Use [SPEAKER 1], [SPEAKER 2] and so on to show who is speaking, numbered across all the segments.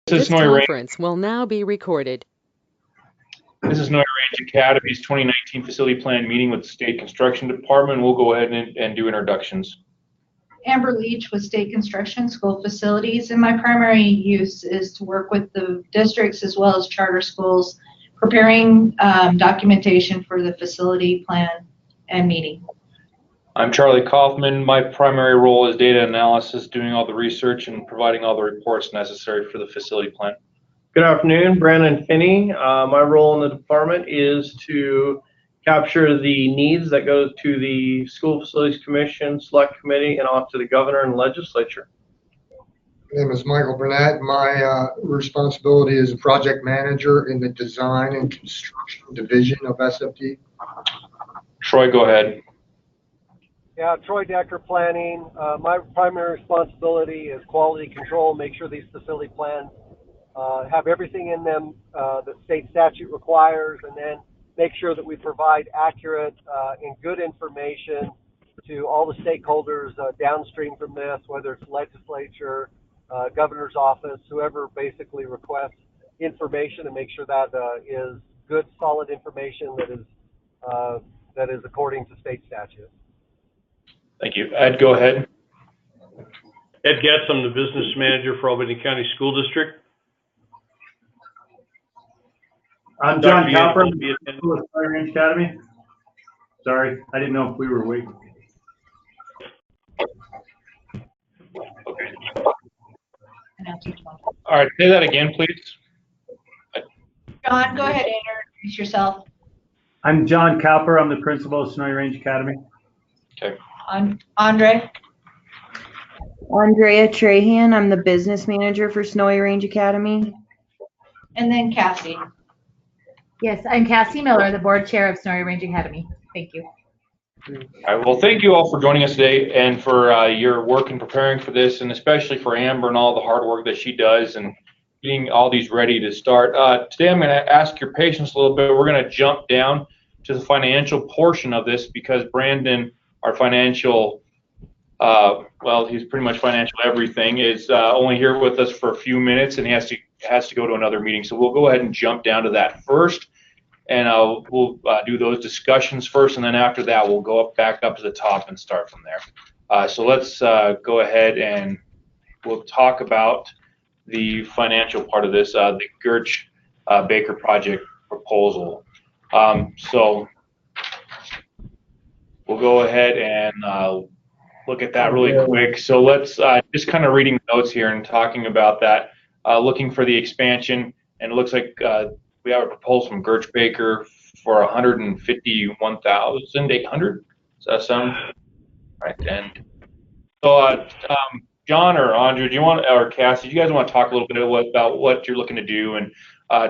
[SPEAKER 1] This conference will now be recorded.
[SPEAKER 2] This is Snowy Range Academy's 2019 facility plan meeting with the State Construction Department. We'll go ahead and do introductions.
[SPEAKER 3] Amber Leach with State Construction School Facilities, and my primary use is to work with the districts as well as charter schools, preparing documentation for the facility plan and meeting.
[SPEAKER 2] I'm Charlie Kaufman. My primary role is data analysis, doing all the research and providing all the reports necessary for the facility plan.
[SPEAKER 4] Good afternoon, Brandon Finney. My role in the department is to capture the needs that go to the School Facilities Commission, Select Committee, and off to the Governor and Legislature.
[SPEAKER 5] My name is Michael Burnett. My responsibility is a project manager in the Design and Construction Division of SFD.
[SPEAKER 2] Troy, go ahead.
[SPEAKER 6] Yeah, Troy Decker, planning. My primary responsibility is quality control, make sure these facility plans have everything in them that state statute requires, and then make sure that we provide accurate and good information to all the stakeholders downstream from this, whether it's legislature, governor's office, whoever basically requests information, and make sure that is good, solid information that is according to state statute.
[SPEAKER 2] Thank you. Ed, go ahead.
[SPEAKER 7] Ed Getz, I'm the business manager for Albany County School District.
[SPEAKER 8] I'm John Cowper with Snowy Range Academy. Sorry, I didn't know if we were waiting.
[SPEAKER 2] Okay. All right, say that again, please.
[SPEAKER 3] John, go ahead and introduce yourself.
[SPEAKER 8] I'm John Cowper. I'm the principal of Snowy Range Academy.
[SPEAKER 2] Okay.
[SPEAKER 3] Andre.
[SPEAKER 9] Andrea Trahan. I'm the business manager for Snowy Range Academy.
[SPEAKER 3] And then Cassie.
[SPEAKER 10] Yes, I'm Cassie Miller, the board chair of Snowy Range Academy. Thank you.
[SPEAKER 2] All right, well, thank you all for joining us today and for your work in preparing for this, and especially for Amber and all the hard work that she does and getting all these ready to start. Today I'm going to ask your patience a little bit. We're going to jump down to the financial portion of this because Brandon, our financial, well, he's pretty much financial everything, is only here with us for a few minutes, and he has to go to another meeting. So we'll go ahead and jump down to that first, and we'll do those discussions first, and then after that we'll go back up to the top and start from there. So let's go ahead and we'll talk about the financial part of this, the Gertsch Baker project proposal. So we'll go ahead and look at that really quick. So let's just kind of reading notes here and talking about that, looking for the expansion, and it looks like we have a proposal from Gertsch Baker for $151,800. Does that sound right? And so, John or Andrew, do you want, or Cassie, do you guys want to talk a little bit about what you're looking to do and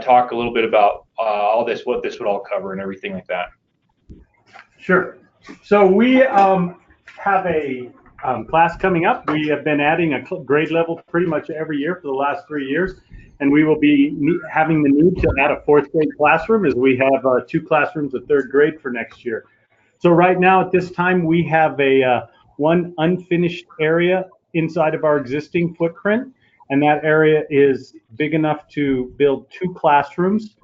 [SPEAKER 2] talk a little bit about all this, what this would all cover and everything like that?
[SPEAKER 8] Sure. So we have a class coming up. We have been adding a grade level pretty much every year for the last 3 years, and we will be having the need to add a 4th grade classroom as we have 2 classrooms of 3rd grade for next year. So right now at this time we have a one unfinished area inside of our existing footprint, and that area is big enough to build 2 classrooms.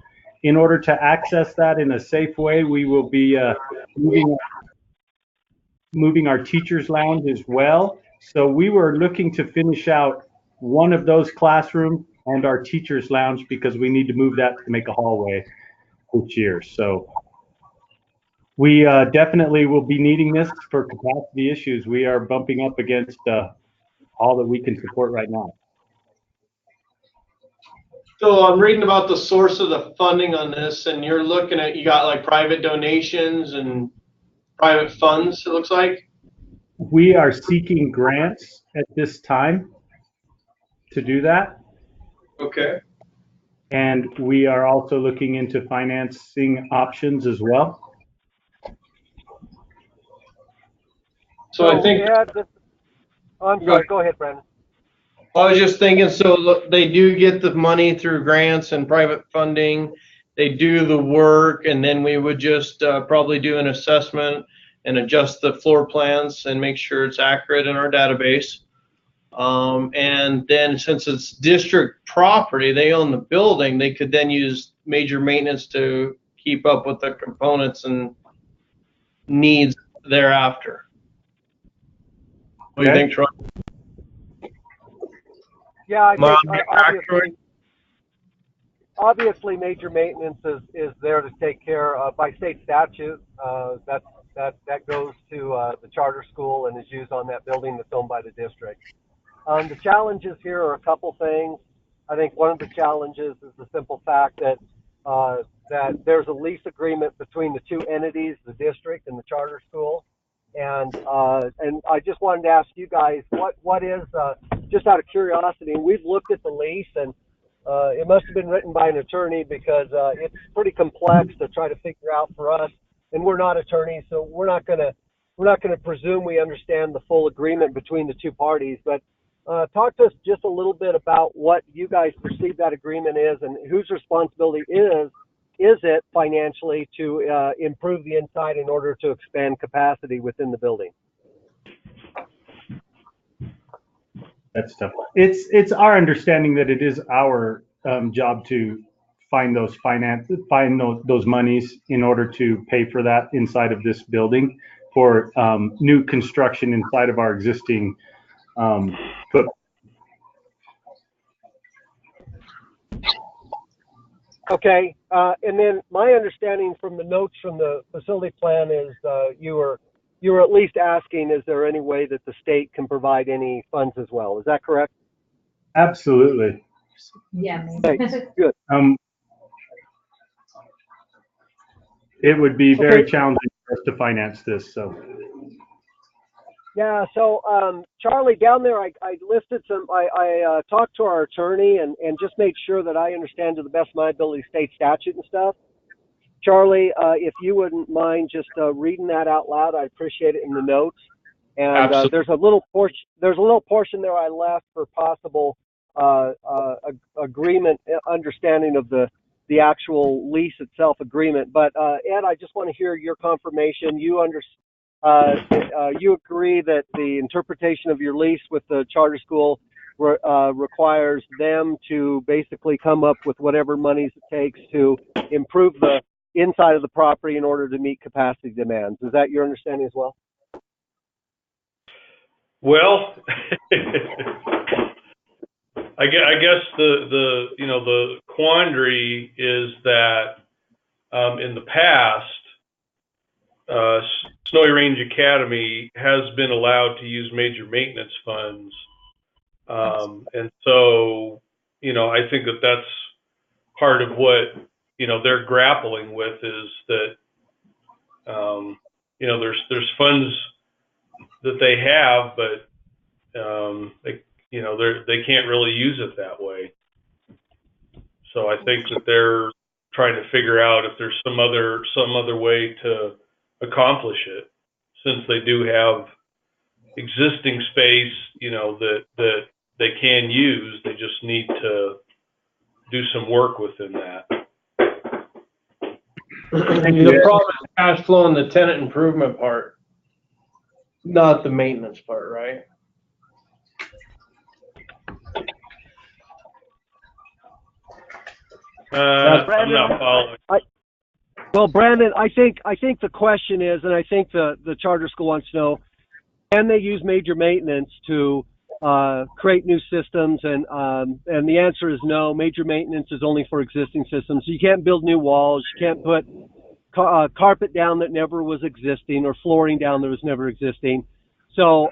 [SPEAKER 8] In order to access that in a safe way, we will be moving our teachers lounge as well. So we were looking to finish out one of those classrooms and our teachers lounge because we need to move that to make a hallway each year. So we definitely will be needing this for capacity issues. We are bumping up against all that we can support right now.
[SPEAKER 4] So I'm reading about the source of the funding on this, and you're looking at, you got like private donations and private funds, it looks like?
[SPEAKER 8] We are seeking grants at this time to do that.
[SPEAKER 4] Okay.
[SPEAKER 8] And we are also looking into financing options as well.
[SPEAKER 4] So I think,
[SPEAKER 6] I'm sorry, go ahead, Brandon.
[SPEAKER 4] I was just thinking, so look, they do get the money through grants and private funding. They do the work, and then we would just probably do an assessment and adjust the floor plans and make sure it's accurate in our database. And then since it's district property, they own the building, they could then use major maintenance to keep up with the components and needs thereafter. What do you think, Troy?
[SPEAKER 6] Yeah, I
[SPEAKER 4] Am I
[SPEAKER 6] think
[SPEAKER 4] accurate?
[SPEAKER 6] obviously major maintenance is there to take care of by state statute. That goes to the charter school and is used on that building that's owned by the district. The challenges here are a couple things. I think one of the challenges is the simple fact that that there's a lease agreement between the two entities, the district and the charter school. And I just wanted to ask you guys, what is, just out of curiosity, and we've looked at the lease, and it must have been written by an attorney because it's pretty complex to try to figure out for us, and we're not attorneys, so we're not gonna presume we understand the full agreement between the two parties. But talk to us just a little bit about what you guys perceive that agreement is, and whose responsibility is it financially to improve the inside in order to expand capacity within the building?
[SPEAKER 8] That's tough. It's our understanding that it is our job to find those those monies in order to pay for that inside of this building for new construction inside of our existing footprint.
[SPEAKER 6] Okay, and then my understanding from the notes from the facility plan is you were at least asking, is there any way that the state can provide any funds as well? Is that correct?
[SPEAKER 8] Absolutely.
[SPEAKER 10] Yeah.
[SPEAKER 6] Thanks. Good.
[SPEAKER 8] It would be very challenging for us to finance this. So.
[SPEAKER 6] Yeah. So Charlie, down there, I listed some. I talked to our attorney and just made sure that I understand to the best of my ability state statute and stuff. Charlie, if you wouldn't mind just reading that out loud, I'd appreciate it in the notes. And there's a little portion there I left for possible agreement, understanding of the actual lease itself agreement. But Ed, I just want to hear your confirmation. You agree that the interpretation of your lease with the charter school requires them to basically come up with whatever monies it takes to improve the inside of the property in order to meet capacity demands. Is that your understanding as well?
[SPEAKER 7] Well, I guess the quandary is that in the past, Snowy Range Academy has been allowed to use major maintenance funds, and so I think that's part of what they're grappling with is that there's funds that they have, but they can't really use it that way. So I think that they're trying to figure out if there's some other way to accomplish it, since they do have existing space, that they can use. They just need to do some work within that.
[SPEAKER 4] The problem is cash flow in the tenant improvement part, not the maintenance part, right?
[SPEAKER 7] I'm not following.
[SPEAKER 6] Well, Brandon, I think the question is, and I think the charter school wants to know, can they use major maintenance to create new systems? And the answer is no. Major maintenance is only for existing systems. You can't build new walls. You can't put carpet down that never was existing or flooring down that was never existing. So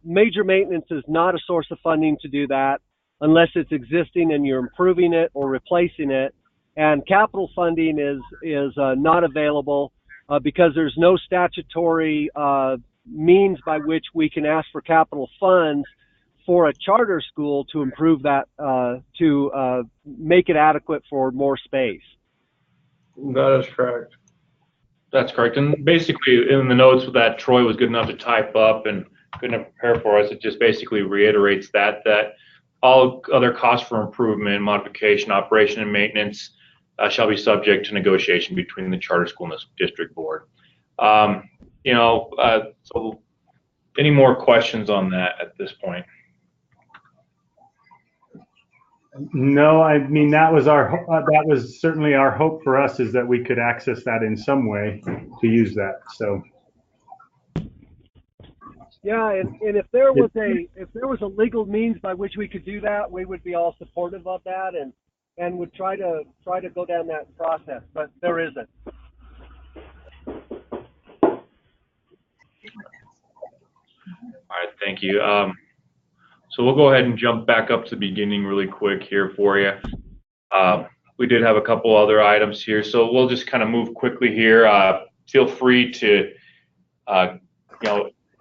[SPEAKER 6] major maintenance is not a source of funding to do that unless it's existing and you're improving it or replacing it. And capital funding is not available because there's no statutory means by which we can ask for capital funds for a charter school to improve that, to make it adequate for more space.
[SPEAKER 4] That is correct.
[SPEAKER 2] That's correct. And basically in the notes that Troy was good enough to type up and good enough to prepare for us, it just basically reiterates that all other costs for improvement, modification, operation, and maintenance shall be subject to negotiation between the charter school and the district board. So any more questions on that at this point?
[SPEAKER 8] No, I mean, that was certainly our hope for us, is that we could access that in some way to use that, so.
[SPEAKER 6] Yeah, and if there was a legal means by which we could do that, we would be all supportive of that and would try to go down that process, but there isn't.
[SPEAKER 2] All right, thank you. So we'll go ahead and jump back up to the beginning really quick here for you. We did have a couple other items here, so we'll just kind of move quickly here. Feel free to,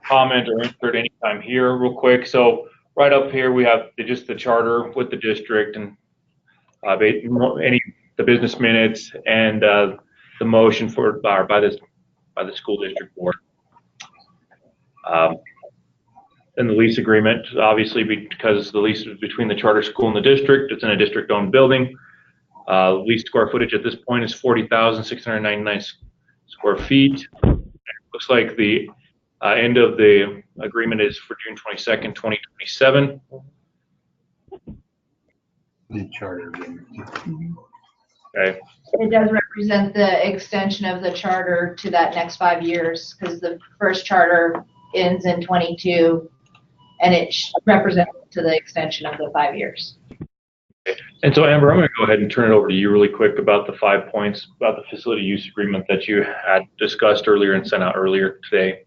[SPEAKER 2] comment or insert anytime here real quick. So right up here, we have just the charter with the district and the business minutes and the motion by the school district board. And the lease agreement, obviously, because the lease is between the charter school and the district, it's in a district-owned building. Lease square footage at this point is 40,699 square feet. Looks like the end of the agreement is for June 22nd, 2027.
[SPEAKER 8] The charter agreement.
[SPEAKER 2] Okay.
[SPEAKER 3] It does represent the extension of the charter to that next 5 years, because the first charter ends in 22, and it represents to the extension of the 5 years.
[SPEAKER 2] And so, Amber, I'm going to go ahead and turn it over to you really quick about the 5 points about the facility use agreement that you had discussed earlier and sent out earlier today.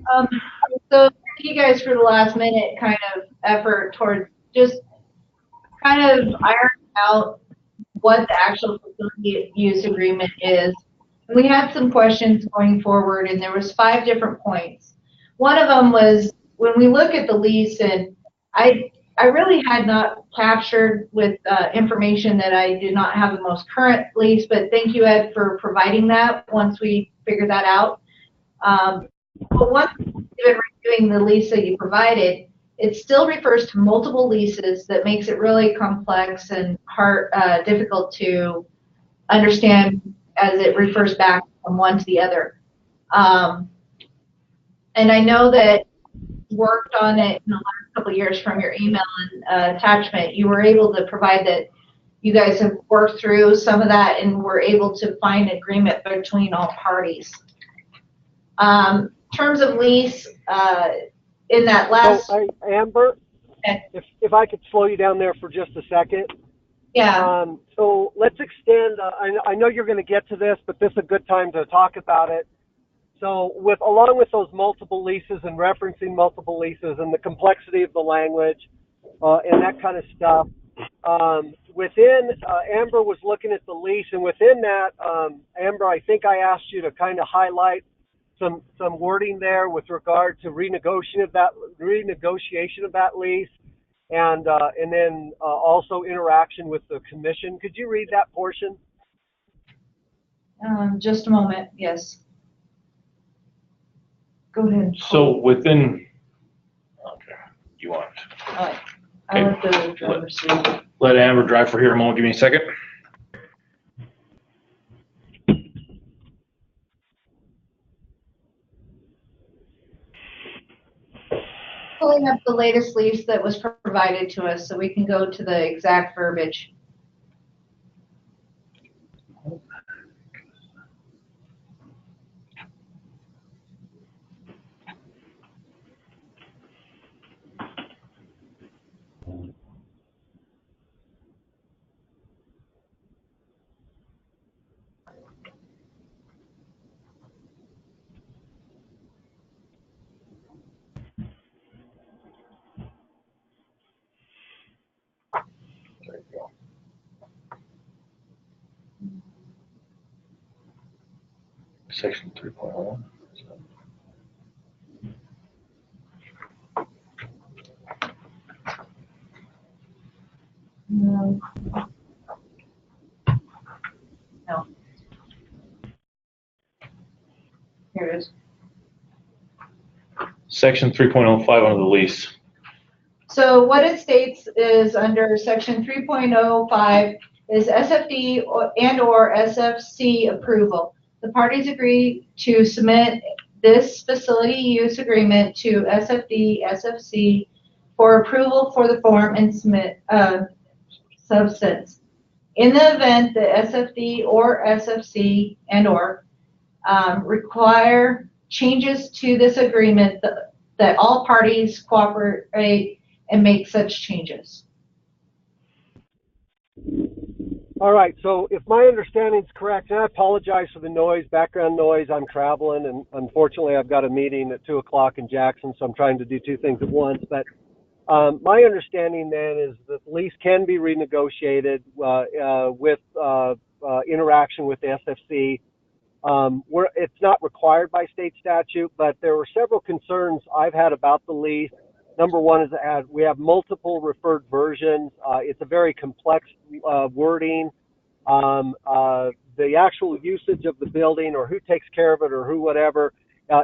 [SPEAKER 3] So thank you guys for the last minute kind of effort towards just kind of ironing out what the actual facility use agreement is. We had some questions going forward, and there was 5 different points. One of them was when we look at the lease, and I really had not captured with information that I did not have the most current lease, but thank you, Ed, for providing that once we figured that out. But once even reviewing the lease that you provided, it still refers to multiple leases. That makes it really complex and difficult to understand as it refers back from one to the other. And I know that worked on it in the last couple of years from your email and attachment. You were able to provide that you guys have worked through some of that and were able to find agreement between all parties. Terms of lease, in that last...
[SPEAKER 6] So, Amber,
[SPEAKER 3] okay.
[SPEAKER 6] if I could slow you down there for just a second.
[SPEAKER 3] Yeah.
[SPEAKER 6] So let's extend, I know you're going to get to this, but this is a good time to talk about it. So along with those multiple leases and referencing multiple leases and the complexity of the language and that kind of stuff, Amber was looking at the lease, and within that, Amber, I think I asked you to kind of highlight some wording there with regard to renegotiation of that lease, and then also interaction with the commission. Could you read that portion?
[SPEAKER 3] Just a moment. Yes. Go ahead.
[SPEAKER 2] So within, okay, you want?
[SPEAKER 3] All right. I'll let the driver see.
[SPEAKER 2] Let Amber drive for here a moment. Give me a second.
[SPEAKER 3] Pulling up the latest lease that was provided to us so we can go to the exact verbiage.
[SPEAKER 2] There you go. Section 3.1.
[SPEAKER 3] No. Here it is.
[SPEAKER 2] Section 3.05 under the lease.
[SPEAKER 3] So what it states is under section 3.05 is SFD and/or SFC approval. The parties agree to submit this facility use agreement to SFD, SFC for approval for the form and submit substance. In the event the SFD or SFC and/or require changes to this agreement, that all parties cooperate and make such changes.
[SPEAKER 6] All right, so if my understanding is correct, and I apologize for the noise, background noise, I'm traveling, and unfortunately I've got a meeting at 2 o'clock in Jackson, so I'm trying to do two things at once. But my understanding then is that the lease can be renegotiated with interaction with the SFC. It's not required by state statute, but there were several concerns I've had about the lease. Number one is that we have multiple referred versions. It's a very complex wording. The actual usage of the building or who takes care of it or who whatever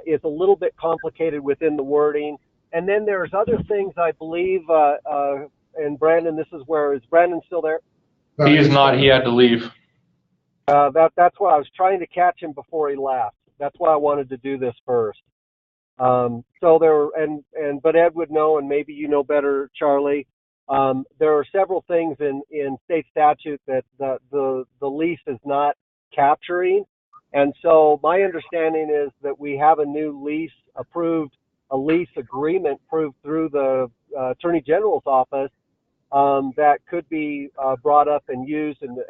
[SPEAKER 6] is a little bit complicated within the wording. And then there's other things I believe, and Brandon, is Brandon still there?
[SPEAKER 2] He is not. He had to leave.
[SPEAKER 6] That's why I was trying to catch him before he left. That's why I wanted to do this first. So there, but Ed would know, and maybe you know better, Charlie. There are several things in state statute that the lease is not capturing, and so my understanding is that we have a new lease approved, a lease agreement approved through the Attorney General's office that could be brought up and used and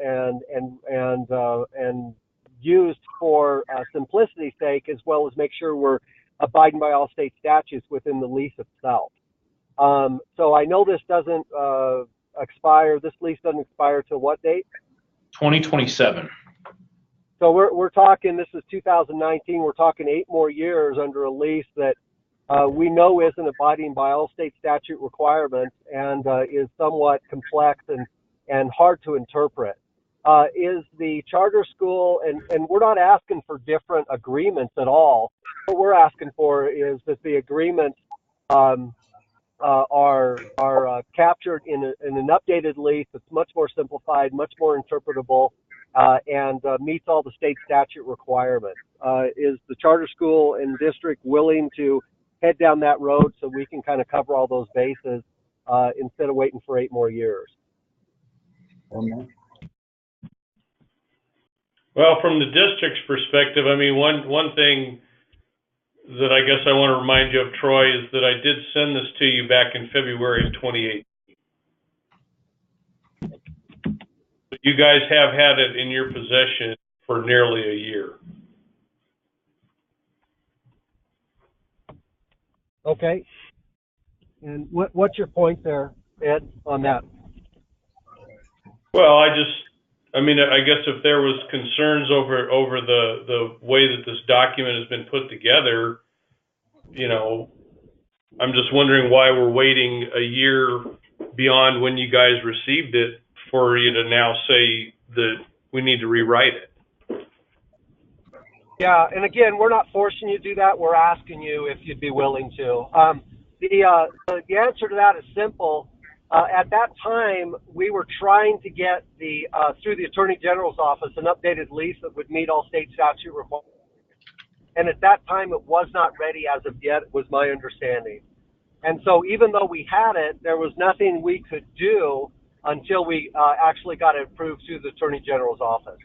[SPEAKER 6] used for simplicity's sake, as well as make sure we're abiding by all state statutes within the lease itself. So I know this doesn't expire. This lease doesn't expire till what date?
[SPEAKER 2] 2027.
[SPEAKER 6] So we're talking. This is 2019. We're talking 8 more years under a lease that we know isn't abiding by all state statute requirements and is somewhat complex and hard to interpret. Is the charter school, and we're not asking for different agreements at all. What we're asking for is that the agreements are captured in an updated lease that's much more simplified, much more interpretable, and meets all the state statute requirements. Is the charter school and district willing to head down that road so we can kind of cover all those bases instead of waiting for 8 more years?
[SPEAKER 7] Well, from the district's perspective, I mean, one thing that I guess I want to remind you of, Troy, is that I did send this to you back in February of 2018. You guys have had it in your possession for nearly a year.
[SPEAKER 6] Okay. And what's your point there, Ed, on that?
[SPEAKER 7] Well, I guess if there was concerns over the way that this document has been put together, you know, I'm just wondering why we're waiting a year beyond when you guys received it for you to now say that we need to rewrite it.
[SPEAKER 6] Yeah, and again, we're not forcing you to do that. We're asking you if you'd be willing to. The answer to that is simple. At that time, we were trying to get through the Attorney General's office an updated lease that would meet all state statute requirements. And at that time, it was not ready as of yet, was my understanding. And so even though we had it, there was nothing we could do until we actually got it approved through the Attorney General's office.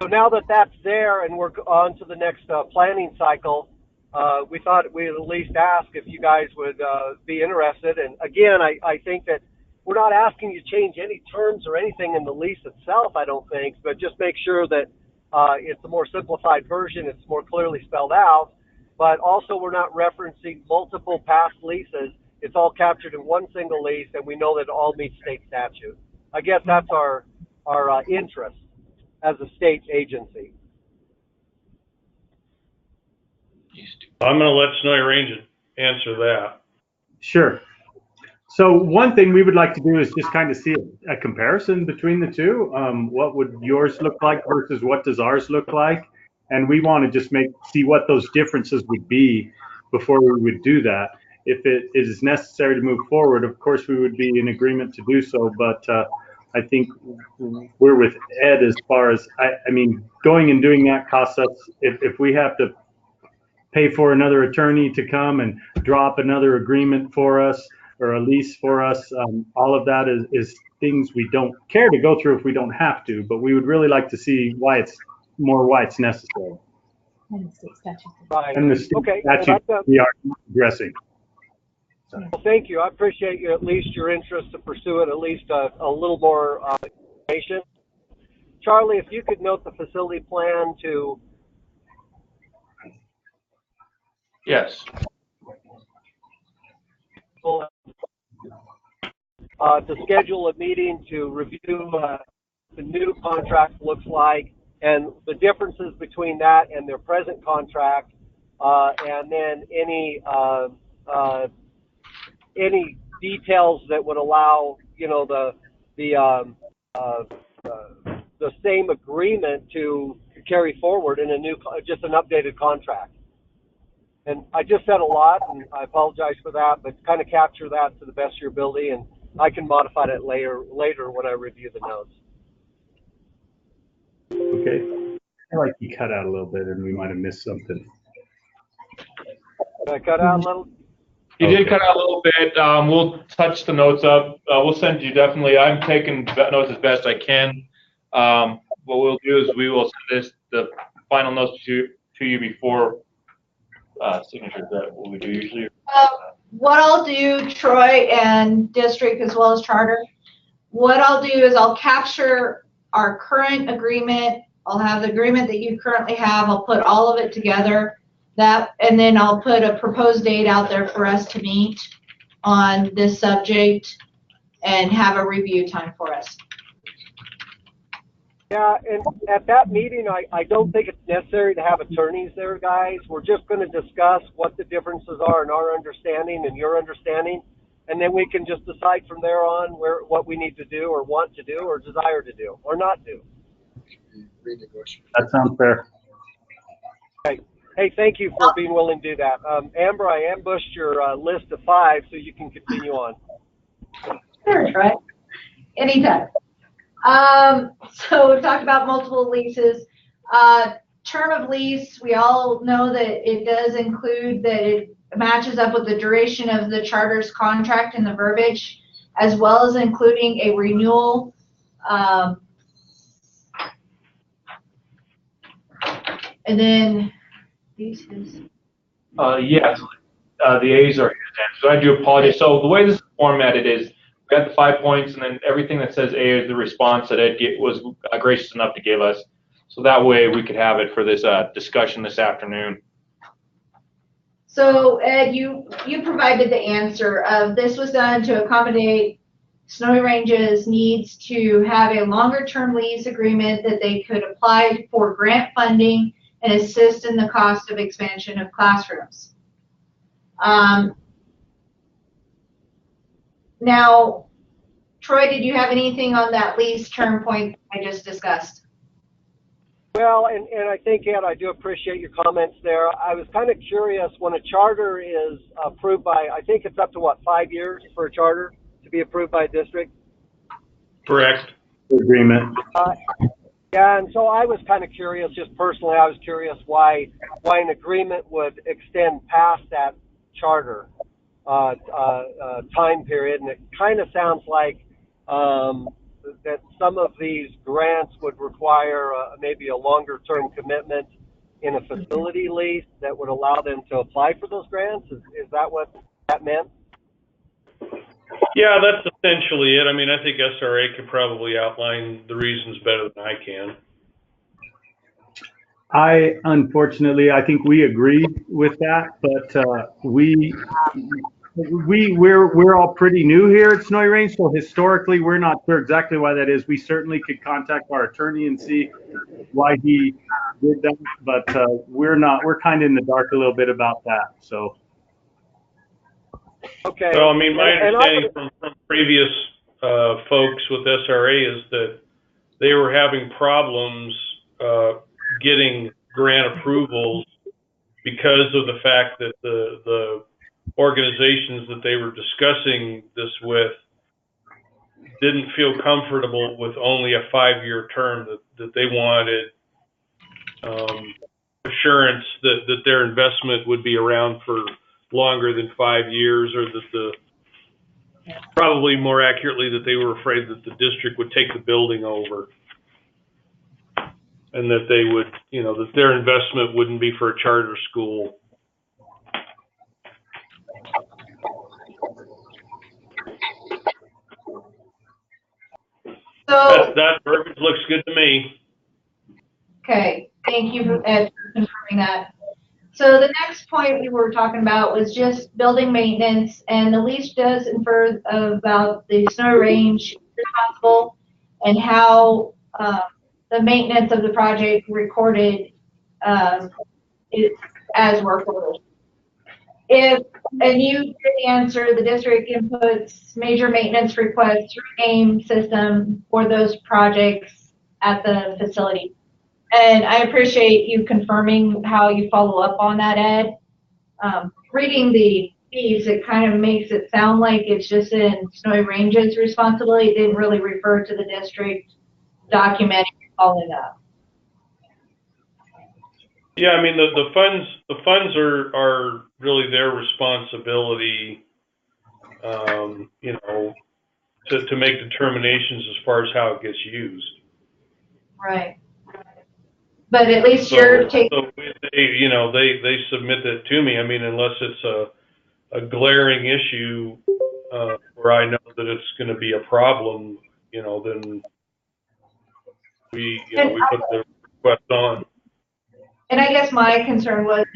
[SPEAKER 6] So now that that's there and we're on to the next planning cycle, we thought we'd at least ask if you guys would be interested. And again, I think that we're not asking you to change any terms or anything in the lease itself, I don't think, but just make sure that it's a more simplified version, it's more clearly spelled out, but also we're not referencing multiple past leases. It's all captured in one single lease, and we know that it all meets state statute. I guess that's our interest as a state agency.
[SPEAKER 7] I'm going to let Snowy Range answer that.
[SPEAKER 8] Sure. So one thing we would like to do is just kind of see a comparison between the two. What would yours look like versus what does ours look like? And we want to just see what those differences would be before we would do that. If it is necessary to move forward, of course, we would be in agreement to do so. But I think we're with Ed as far as, I mean, going and doing that costs us, if we have to pay for another attorney to come and drop another agreement for us or a lease for us. All of that is things we don't care to go through if we don't have to, but we would really like to see why it's necessary.
[SPEAKER 10] And the state statute.
[SPEAKER 6] Right.
[SPEAKER 8] And the state
[SPEAKER 6] Okay.
[SPEAKER 8] statute we are addressing.
[SPEAKER 6] Well, thank you. I appreciate you, at least your interest to pursue it, at least a little more information. Charlie, if you could note the facility plan to
[SPEAKER 2] Yes.
[SPEAKER 6] to schedule a meeting to review the new contract looks like and the differences between that and their present contract, and then any details that would allow, you know, the same agreement to carry forward in a new, just an updated contract. And I just said a lot, and I apologize for that, but kind of capture that to the best of your ability, and I can modify it later when I review the notes.
[SPEAKER 8] Okay. I like you cut out a little bit, and we might have missed something.
[SPEAKER 6] Did I cut out a little?
[SPEAKER 2] You did cut out a little bit. We'll touch the notes up. We'll send you definitely. I'm taking notes as best I can. What we'll do is we will send the final notes to you before signatures. That what we do usually.
[SPEAKER 3] What I'll do, Troy and district as well as charter, what I'll do is I'll capture our current agreement. I'll have the agreement that you currently have. I'll put all of it together. And then I'll put a proposed date out there for us to meet on this subject and have a review time for us.
[SPEAKER 6] Yeah, and at that meeting, I don't think it's necessary to have attorneys there, guys. We're just going to discuss what the differences are in our understanding and your understanding, and then we can just decide from there on what we need to do or want to do or desire to do or not do.
[SPEAKER 8] That sounds fair.
[SPEAKER 6] Okay. Hey, thank you for being willing to do that. Amber, I ambushed your list of 5, so you can continue on.
[SPEAKER 3] Sure, Troy. Anytime. So we've talked about multiple leases. Term of lease, we all know that it does include that it matches up with the duration of the charter's contract and the verbiage, as well as including a renewal. And then these is.
[SPEAKER 2] Yes, the A's are his answers. So I do apologize. So the way this is formatted is we got the 5 points, and then everything that says A is the response that Ed was gracious enough to give us. So that way we could have it for this discussion this afternoon.
[SPEAKER 3] So Ed, you provided the answer of this was done to accommodate Snowy Range's needs to have a longer term lease agreement that they could apply for grant funding and assist in the cost of expansion of classrooms. Now, Troy, did you have anything on that lease term point I just discussed?
[SPEAKER 6] Well, and I think, Ed, I do appreciate your comments there. I was kind of curious, when a charter is approved by, I think it's up to, what, 5 years for a charter to be approved by a district?
[SPEAKER 7] Correct.
[SPEAKER 8] Agreement.
[SPEAKER 6] Yeah, and so I was kind of curious, just personally, I was curious why an agreement would extend past that charter time period, and it kind of sounds like that some of these grants would require maybe a longer term commitment in a facility lease that would allow them to apply for those grants. Is that what that meant?
[SPEAKER 7] Yeah, that's essentially it. I mean, I think SRA could probably outline the reasons better than I can.
[SPEAKER 8] Unfortunately, I think we agreed with that, but we're all pretty new here at Snowy Range, so historically we're not sure exactly why that is. We certainly could contact our attorney and see why he did that, but we're kind of in the dark a little bit about that. So.
[SPEAKER 6] Okay.
[SPEAKER 7] Well, I mean, my understanding from previous folks with SRA is that they were having problems getting grant approvals because of the fact that the organizations that they were discussing this with didn't feel comfortable with only a 5-year term, that they wanted assurance that their investment would be around for longer than 5 years, or that Probably more accurately that they were afraid that the district would take the building over. And that they would, you know, that their investment wouldn't be for a charter school.
[SPEAKER 3] So,
[SPEAKER 7] That verbiage looks good to me.
[SPEAKER 3] okay, thank you, Ed, for confirming that. So the next point we were talking about was just building maintenance, and the lease does infer about the snow range responsible and how the maintenance of the project recorded is as work orders. And you did answer, the district inputs major maintenance requests through AIM system for those projects at the facility. And I appreciate you confirming how you follow up on that, Ed. Reading the fees, it kind of makes it sound like it's just in Snowy Range's responsibility. It didn't really refer to the district documenting following up.
[SPEAKER 7] Yeah, I mean, the funds are really their responsibility, you know, to make determinations as far as how it gets used.
[SPEAKER 3] Right. But at least you're taking.
[SPEAKER 7] So they submit that to me. I mean, unless it's a glaring issue where I know that it's going to be a problem, you know, then we put the request on.
[SPEAKER 3] And I guess my concern was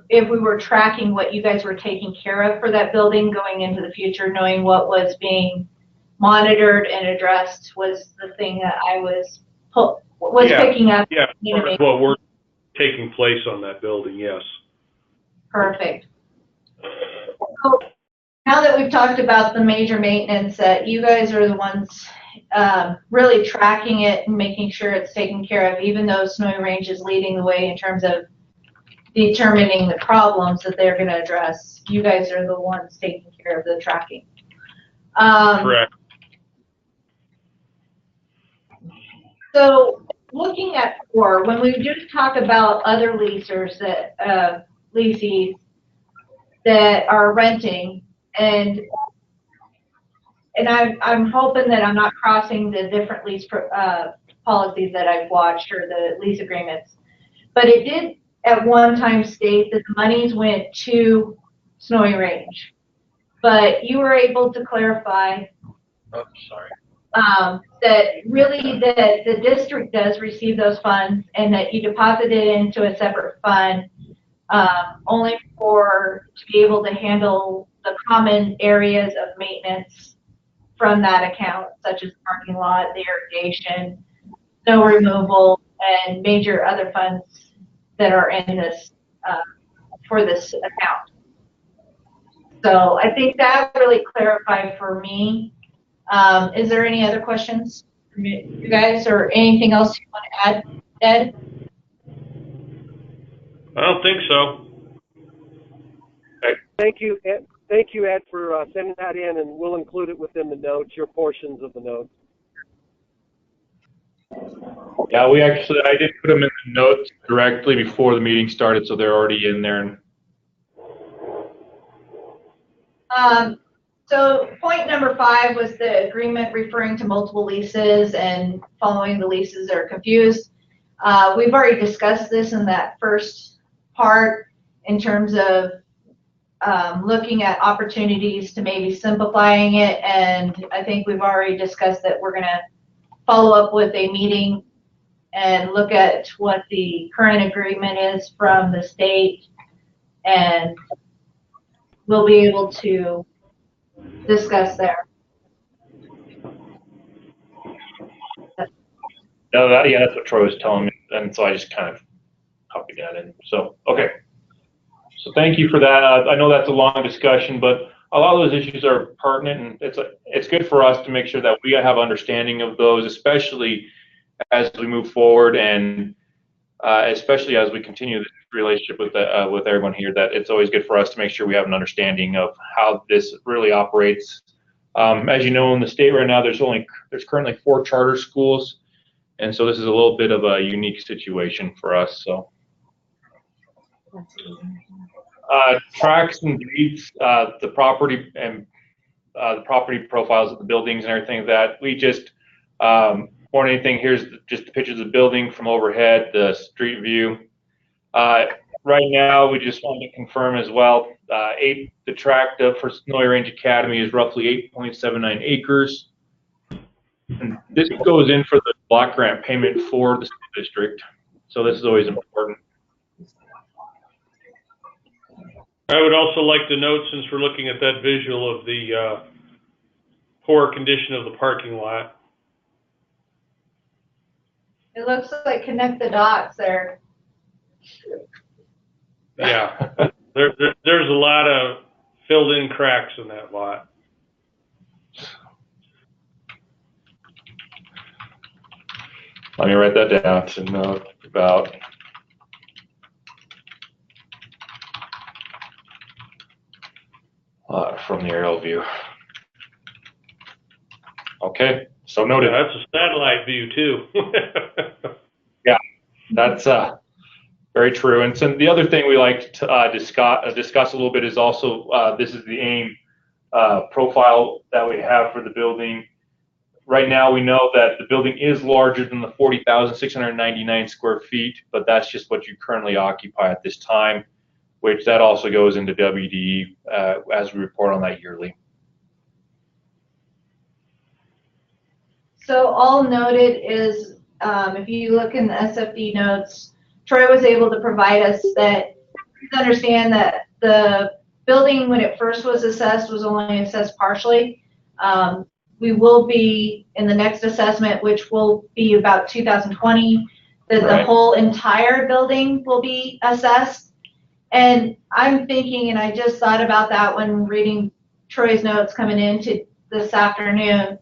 [SPEAKER 3] if we were tracking what you guys were taking care of for that building going into the future, knowing what was being monitored and addressed was the thing that I was picking up.
[SPEAKER 7] Yeah, what we're taking place on that building, yes.
[SPEAKER 3] Perfect. So now that we've talked about the major maintenance, that you guys are the ones really tracking it and making sure it's taken care of, even though Snowy Range is leading the way in terms of determining the problems that they're going to address. You guys are the ones taking care of the tracking.
[SPEAKER 7] Correct.
[SPEAKER 3] So looking at core, when we just talk about other leasers that leasees that are renting, and I'm hoping that I'm not crossing the different lease policies that I've watched or the lease agreements, but it did at one time state that the monies went to Snowy Range, but you were able to clarify.
[SPEAKER 7] Oh, sorry.
[SPEAKER 3] That really the district does receive those funds and that you deposit it into a separate fund only to be able to handle the common areas of maintenance from that account, such as parking lot, the irrigation, snow removal, and major other funds that are in this for this account. So I think that really clarified for me. Is there any other questions from you guys or anything else you want to add, Ed?
[SPEAKER 7] I don't think so.
[SPEAKER 6] Thank you, Ed. Thank you, Ed, for sending that in, and we'll include it within the notes, your portions of the notes.
[SPEAKER 2] Yeah, I did put them in the notes directly before the meeting started, so they're already in there.
[SPEAKER 3] So point number 5 was the agreement referring to multiple leases and following the leases are confused. We've already discussed this in that first part in terms of looking at opportunities to maybe simplifying it, and I think we've already discussed that we're going to follow up with a meeting and look at what the current agreement is from the state, and we'll be able to discuss there.
[SPEAKER 2] No, that's what Troy was telling me, and so I just kind of copied that in. So, okay. So thank you for that. I know that's a long discussion, but a lot of those issues are pertinent, and it's good for us to make sure that we have understanding of those, especially as we move forward, and especially as we continue this relationship with everyone here. That it's always good for us to make sure we have an understanding of how this really operates. As you know, in the state right now, there's currently 4 charter schools, and so this is a little bit of a unique situation for us. So. Tracks and deeds, the property and the property profiles of the buildings and everything like that. We just, more than anything, here's just the pictures of the building from overhead, the street view. Right now, we just wanted to confirm as well, the tract for Snowy Range Academy is roughly 8.79 acres. And this goes in for the block grant payment for the school district. So this is always important.
[SPEAKER 7] I would also like to note, since we're looking at that visual of the poor condition of the parking lot.
[SPEAKER 3] It looks like connect the dots there.
[SPEAKER 7] Yeah, there's a lot of filled-in cracks in that lot.
[SPEAKER 2] Let me write that down to note about. From the aerial view. Okay, so noted.
[SPEAKER 7] Yeah, that's a satellite view too.
[SPEAKER 2] Yeah, that's very true. And so the other thing we like to discuss a little bit is also this is the AIM profile that we have for the building. Right now, we know that the building is larger than the 40,699 square feet, but that's just what you currently occupy at this time, which that also goes into WDE as we report on that yearly.
[SPEAKER 3] So all noted is, if you look in the SFD notes, Troy was able to provide us that, please understand that the building, when it first was assessed, was only assessed partially. We will be in the next assessment, which will be about 2020, that the whole entire building will be assessed. And I'm thinking, and I just thought about that when reading Troy's notes coming into this afternoon,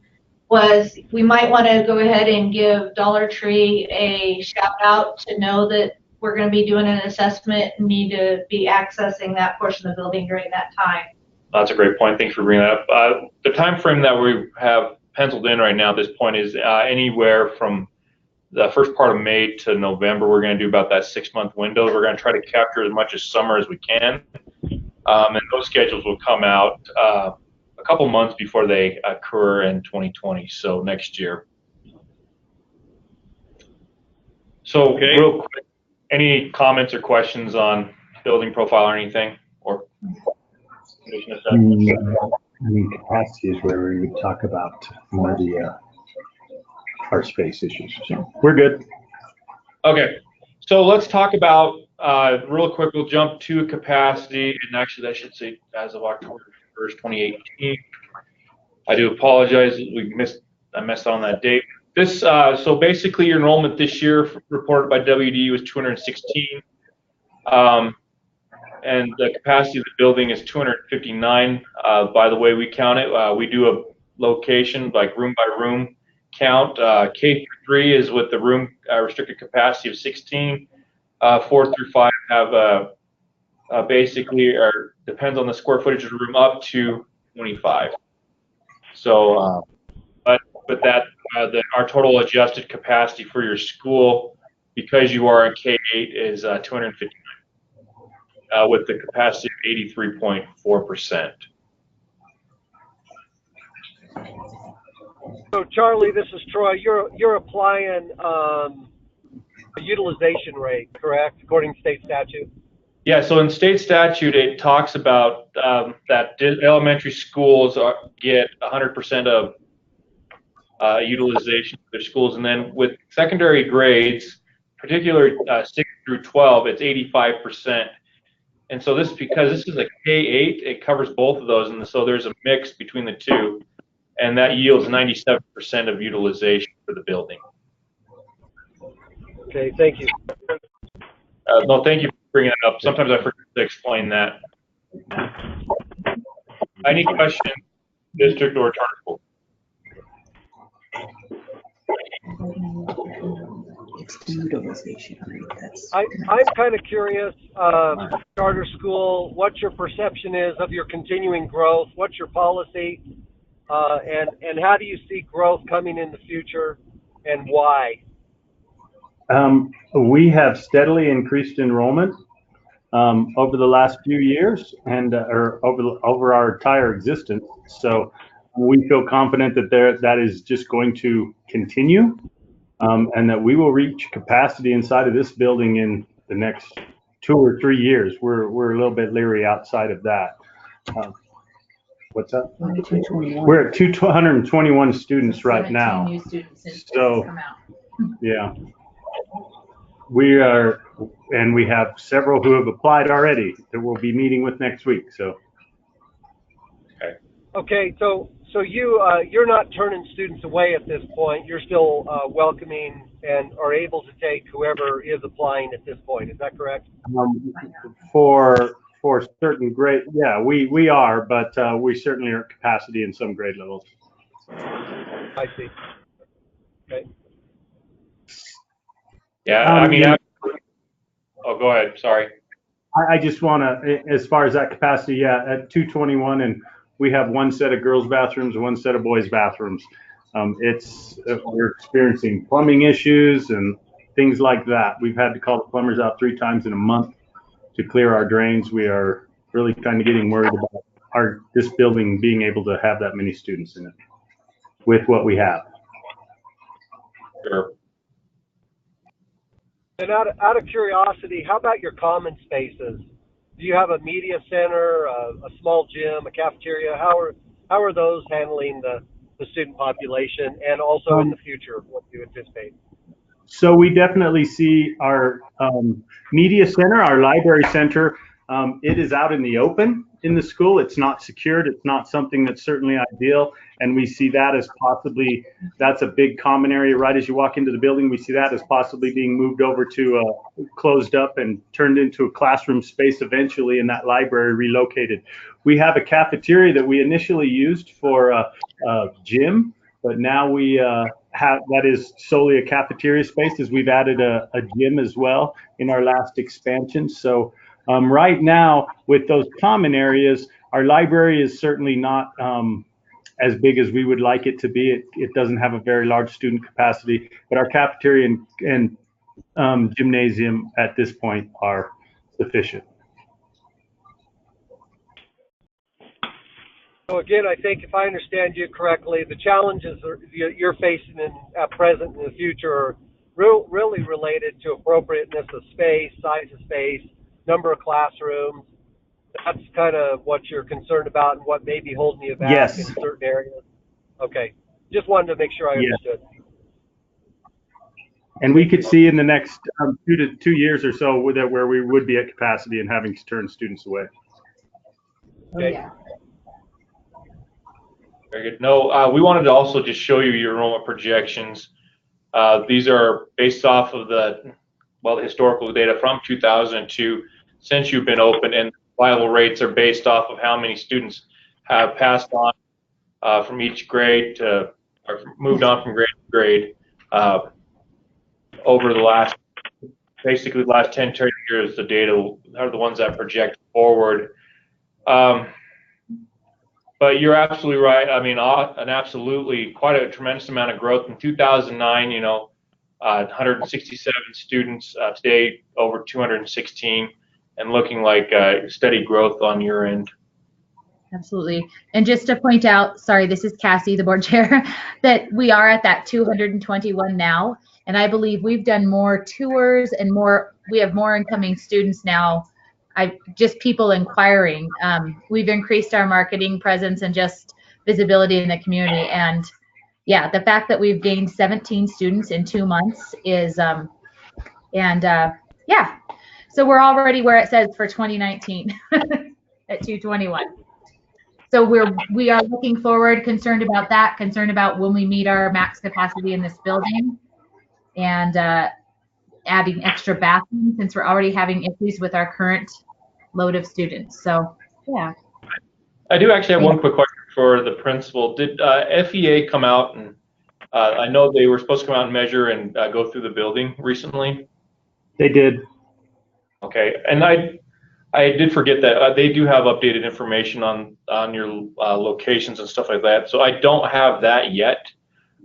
[SPEAKER 3] was we might want to go ahead and give Dollar Tree a shout out to know that we're going to be doing an assessment and need to be accessing that portion of the building during that time.
[SPEAKER 2] That's a great point. Thanks for bringing that up. The time frame that we have penciled in right now at this point is anywhere from the first part of May to November. We're going to do about that 6-month window. We're going to try to capture as much as summer as we can. And those schedules will come out a couple months before they occur in 2020, so next year. So real quick, any comments or questions on building profile or anything? Or
[SPEAKER 11] I mean, capacity is where we would talk about more of the our space issues. So we're good.
[SPEAKER 2] Okay, so let's talk about real quick. We'll jump to capacity, and actually, I should say as of October 1st, 2018. I do apologize. I messed on that date. This so basically, your enrollment this year reported by WDE was 216. And the capacity of the building is 259. By the way we count it, we do a location, like room by room count. K-3 is with the room restricted capacity of 16. 4 through 5 have basically, or depends on the square footage of the room, up to 25. So, but that our total adjusted capacity for your school, because you are in K-8, is 259. With the capacity of 83.4%.
[SPEAKER 6] So Charlie, this is Troy. You're applying a utilization rate, correct, according to state statute?
[SPEAKER 2] Yeah. So in state statute, it talks about that elementary schools get 100% of utilization of their schools, and then with secondary grades, particularly 6 through 12, it's 85%. And so this, because this is a K-8, it covers both of those, and so there's a mix between the two, and that yields 97% of utilization for the building.
[SPEAKER 6] Okay, thank you.
[SPEAKER 2] No, thank you for bringing it up. Sometimes I forget to explain that. Any questions, district or charter school?
[SPEAKER 9] It's the utilization rate.
[SPEAKER 6] I'm kind of curious, charter school, what your perception is of your continuing growth, what's your policy, and how do you see growth coming in the future, and why?
[SPEAKER 8] We have steadily increased enrollment. over the last few years and or over our entire existence. So we feel confident that that is just going to continue, and that we will reach capacity inside of this building in the next 2 or 3 years. We're a little bit leery outside of that. What's that? We're at 221 students right
[SPEAKER 10] 17
[SPEAKER 8] now.
[SPEAKER 10] new students since
[SPEAKER 8] So,
[SPEAKER 10] come out.
[SPEAKER 8] yeah, we are, and we have several who have applied already that we'll be meeting with next week. So,
[SPEAKER 6] Okay, so you're not turning students away at this point. You're still welcoming and are able to take whoever is applying at this point. Is that correct?
[SPEAKER 8] for certain grade, yeah, we are, but we certainly are at capacity in some grade levels.
[SPEAKER 6] I see. Okay.
[SPEAKER 2] Yeah, I mean, oh, go ahead. Sorry.
[SPEAKER 8] I just want to, as far as that capacity, yeah, at 221, and we have one set of girls' bathrooms and one set of boys' bathrooms. We're experiencing plumbing issues and things like that. We've had to call the plumbers out 3 times in a month to clear our drains. We are really kind of getting worried about this building being able to have that many students in it with what we have.
[SPEAKER 2] Sure.
[SPEAKER 6] And out of curiosity, how about your common spaces? Do you have a media center, a small gym, a cafeteria? How are those handling the student population, and also in the future, what do you anticipate?
[SPEAKER 8] So we definitely see our media center, our library center. It is out in the open in the school. It's not secured. It's not something that's certainly ideal. And we see that as possibly, that's a big common area right as you walk into the building. We see that as possibly being moved over to closed up and turned into a classroom space eventually, and that library relocated. We have a cafeteria that we initially used for a gym, but now we have, that is solely a cafeteria space, as we've added a gym as well in our last expansion. So right now, with those common areas, our library is certainly not as big as we would like it to be. It doesn't have a very large student capacity, but our cafeteria and gymnasium at this point are sufficient.
[SPEAKER 6] So again, I think if I understand you correctly, the challenges you're facing at present and in the future are really related to appropriateness of space, size of space, number of classrooms. That's kind of what you're concerned about and what may be holding you back
[SPEAKER 8] Yes.
[SPEAKER 6] in certain areas. Okay. Just wanted to make sure I understood.
[SPEAKER 8] And we could see in the next 2 years or so where we would be at capacity and having to turn students away.
[SPEAKER 6] Okay.
[SPEAKER 10] Yeah.
[SPEAKER 2] Very good. No, we wanted to also just show you your enrollment projections. These are based off of the historical data from 2002 since you've been open, and viable rates are based off of how many students have passed on from each grade or moved on from grade to grade over the last 10 years. The data are the ones that project forward. But you're absolutely right. I mean, quite a tremendous amount of growth in 2009. 167 students today, over 216, and looking like steady growth on your end.
[SPEAKER 10] Absolutely. And just to point out, sorry, this is Cassie, the board chair, that we are at that 221 now. And I believe we've done more tours and we have more incoming students now. Just people inquiring. We've increased our marketing presence and just visibility in the community. And yeah, the fact that we've gained 17 students in 2 months is, yeah. So we're already where it says for 2019 at 221. So we are looking forward, concerned about that, concerned about when we meet our max capacity in this building, and adding extra bathrooms since we're already having issues with our current load of students. So yeah.
[SPEAKER 2] I do actually have one quick question for the principal. Did FEA come out and I know they were supposed to come out and measure and go through the building recently?
[SPEAKER 8] They did.
[SPEAKER 2] Okay, and I did forget that they do have updated information on your locations and stuff like that. So I don't have that yet.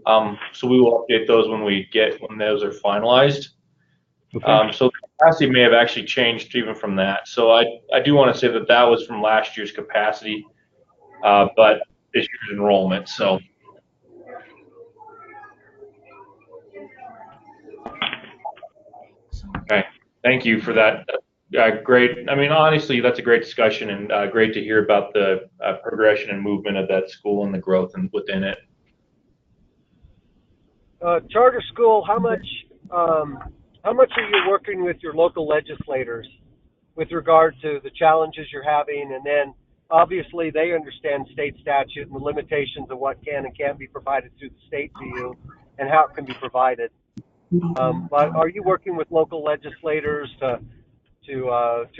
[SPEAKER 2] So we will update those when those are finalized.
[SPEAKER 8] Okay.
[SPEAKER 2] So capacity may have actually changed even from that. So I do want to say that that was from last year's capacity, but this year's enrollment. So. Okay, thank you for that. Great. I mean, honestly, that's a great discussion, and great to hear about the progression and movement of that school and the growth within it.
[SPEAKER 6] Charter school, how much are you working with your local legislators with regard to the challenges you're having? And then obviously they understand state statute and the limitations of what can and can't be provided through the state to you and how it can be provided. But are you working with local legislators to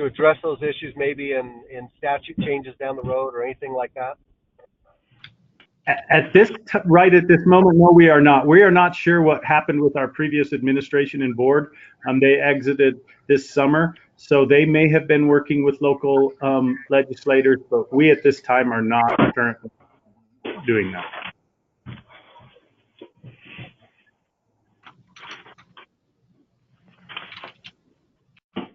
[SPEAKER 6] address those issues, maybe in statute changes down the road or anything like that?
[SPEAKER 8] At this moment, no, we are not. We are not sure what happened with our previous administration and board. They exited this summer, so they may have been working with local legislators, but we at this time are not currently doing that.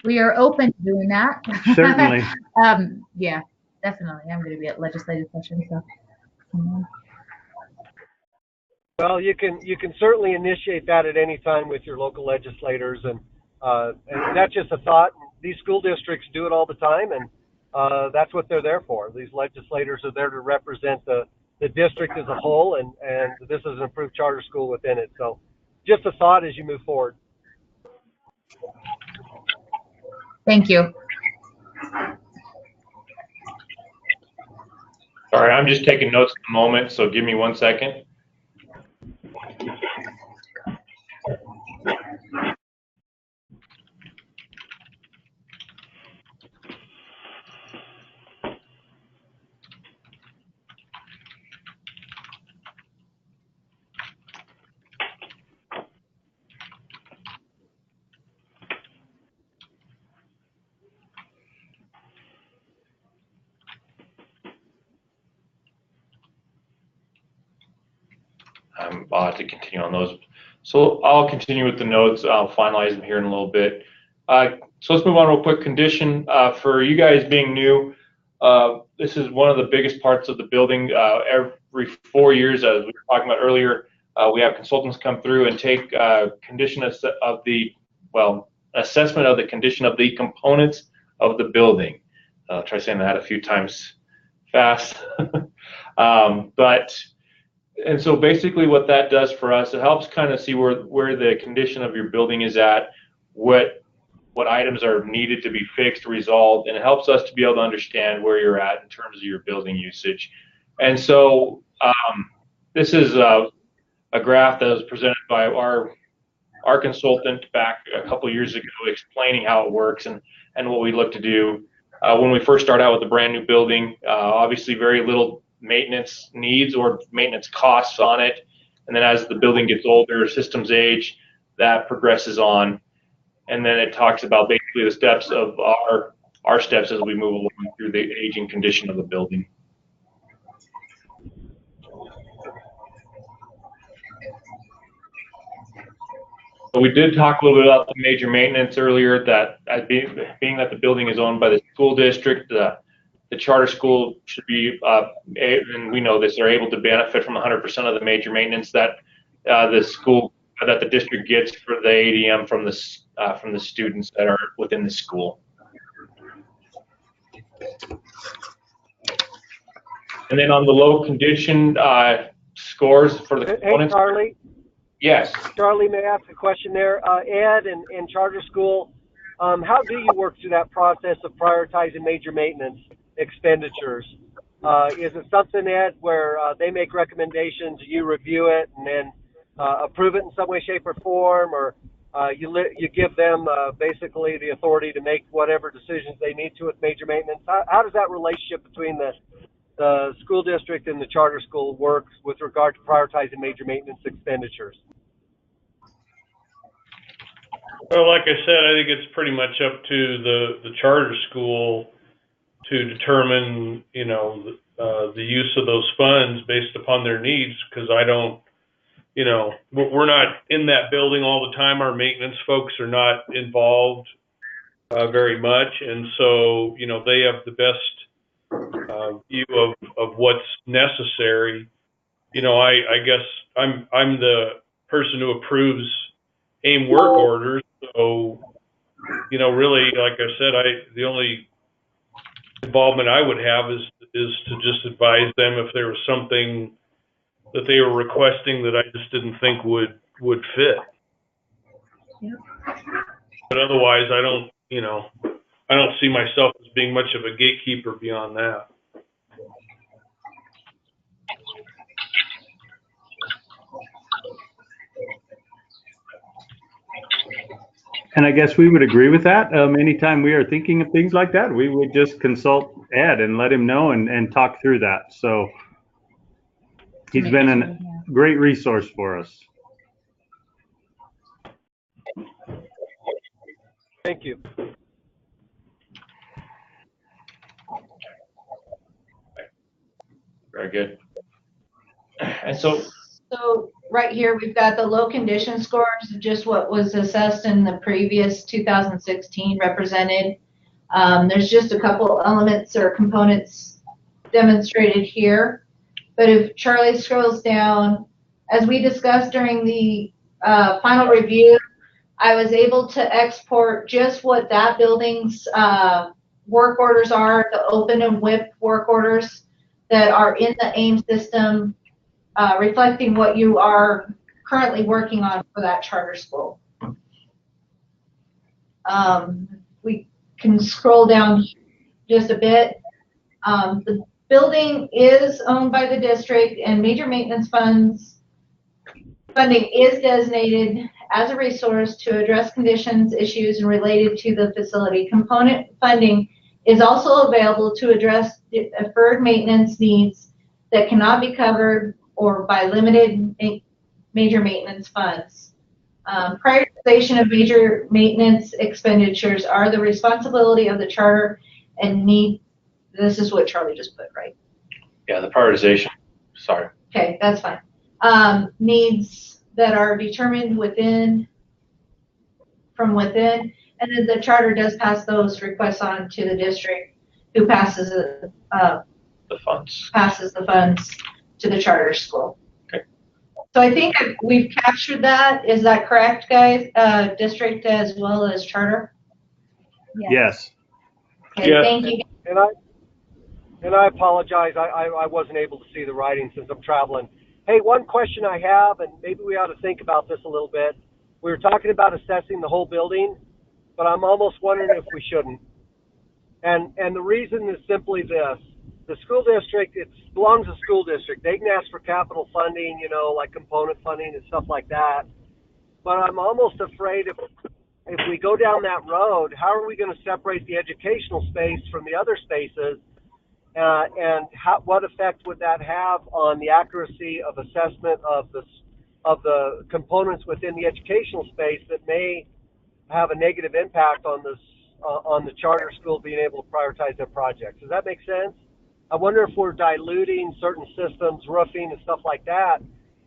[SPEAKER 10] We are open to doing that.
[SPEAKER 8] Certainly.
[SPEAKER 10] Yeah, definitely. I'm going to be at legislative session, so.
[SPEAKER 6] Well, you can certainly initiate that at any time with your local legislators, and that's just a thought. These school districts do it all the time, and that's what they're there for. These legislators are there to represent the district as a whole, and this is an improved charter school within it. So, just a thought as you move forward.
[SPEAKER 10] Thank you.
[SPEAKER 2] Sorry, I'm just taking notes at the moment, so give me 1 second. I'll have to continue on those. So I'll continue with the notes. I'll finalize them here in a little bit. So let's move on real quick. Condition for you guys being new. This is one of the biggest parts of the building. Every 4 years, as we were talking about earlier, we have consultants come through and take assessment of the condition of the components of the building. I'll try saying that a few times fast. And so basically what that does for us, it helps kind of see where the condition of your building is at, what items are needed to be fixed, resolved, and it helps us to be able to understand where you're at in terms of your building usage. And so this is a graph that was presented by our consultant back a couple years ago, explaining how it works and what we look to do. When we first start out with a brand new building, obviously very little maintenance needs or maintenance costs on it, and then as the building gets older, systems age, that progresses on, and then it talks about basically the steps of our steps as we move along through the aging condition of the building. So we did talk a little bit about the major maintenance earlier, that being that the building is owned by the school district, the charter school should be, and we know this, they're able to benefit from 100% of the major maintenance that the district gets for the ADM from the students that are within the school. And then on the low condition scores for the components.
[SPEAKER 6] Hey, Charlie.
[SPEAKER 2] Yes.
[SPEAKER 6] Charlie, may I ask a question there? Ed and charter school, how do you work through that process of prioritizing major maintenance expenditures? Is it something, Ed, where they make recommendations, you review it, and then approve it in some way, shape, or form, or you give them basically the authority to make whatever decisions they need to with major maintenance? How does that relationship between the school district and the charter school work with regard to prioritizing major maintenance expenditures?
[SPEAKER 7] Well, like I said, I think it's pretty much up to the charter school to determine, the use of those funds based upon their needs, because I don't, we're not in that building all the time. Our maintenance folks are not involved very much, and so they have the best view of what's necessary. I guess I'm the person who approves AIM work orders, so really, like I said, the only involvement I would have is to just advise them if there was something that they were requesting that I just didn't think would fit.
[SPEAKER 10] Yep.
[SPEAKER 7] But otherwise, I don't see myself as being much of a gatekeeper beyond that.
[SPEAKER 11] And I guess we would agree with that. Anytime we are thinking of things like that, we would just consult Ed and let him know and talk through that. So he's been a great resource for us.
[SPEAKER 6] Thank you.
[SPEAKER 2] Very good. And so
[SPEAKER 3] right here, we've got the low condition scores, just what was assessed in the previous 2016 represented. There's just a couple elements or components demonstrated here. But if Charlie scrolls down, as we discussed during the final review, I was able to export just what that building's work orders are, the open and WIP work orders that are in the AIM system, reflecting what you are currently working on for that charter school. We can scroll down just a bit. The building is owned by the district, and major maintenance funding is designated as a resource to address conditions, issues, and related to the facility. Component funding is also available to address deferred maintenance needs that cannot be covered or by limited major maintenance funds. Prioritization of major maintenance expenditures are the responsibility of the charter and need, this is what Charlie just put, right?
[SPEAKER 2] yeah, the prioritization. Sorry.
[SPEAKER 3] Okay, that's fine. Needs that are determined from within, and then the charter does pass those requests on to the district, who passes the funds to the charter school.
[SPEAKER 2] Okay.
[SPEAKER 3] So I think we've captured that. Is that correct, guys? District as well as charter?
[SPEAKER 11] Yes.
[SPEAKER 3] Okay,
[SPEAKER 7] Yes.
[SPEAKER 3] thank you.
[SPEAKER 6] And I apologize. I wasn't able to see the writing since I'm traveling. Hey, one question I have, and maybe we ought to think about this a little bit. We were talking about assessing the whole building, but I'm almost wondering if we shouldn't. And the reason is simply this. The school district, it belongs to the school district. They can ask for capital funding, like component funding and stuff like that. But I'm almost afraid if we go down that road, how are we going to separate the educational space from the other spaces? And what effect would that have on the accuracy of assessment of the components within the educational space that may have a negative impact on the charter school being able to prioritize their projects? Does that make sense? I wonder if we're diluting certain systems, roofing and stuff like that.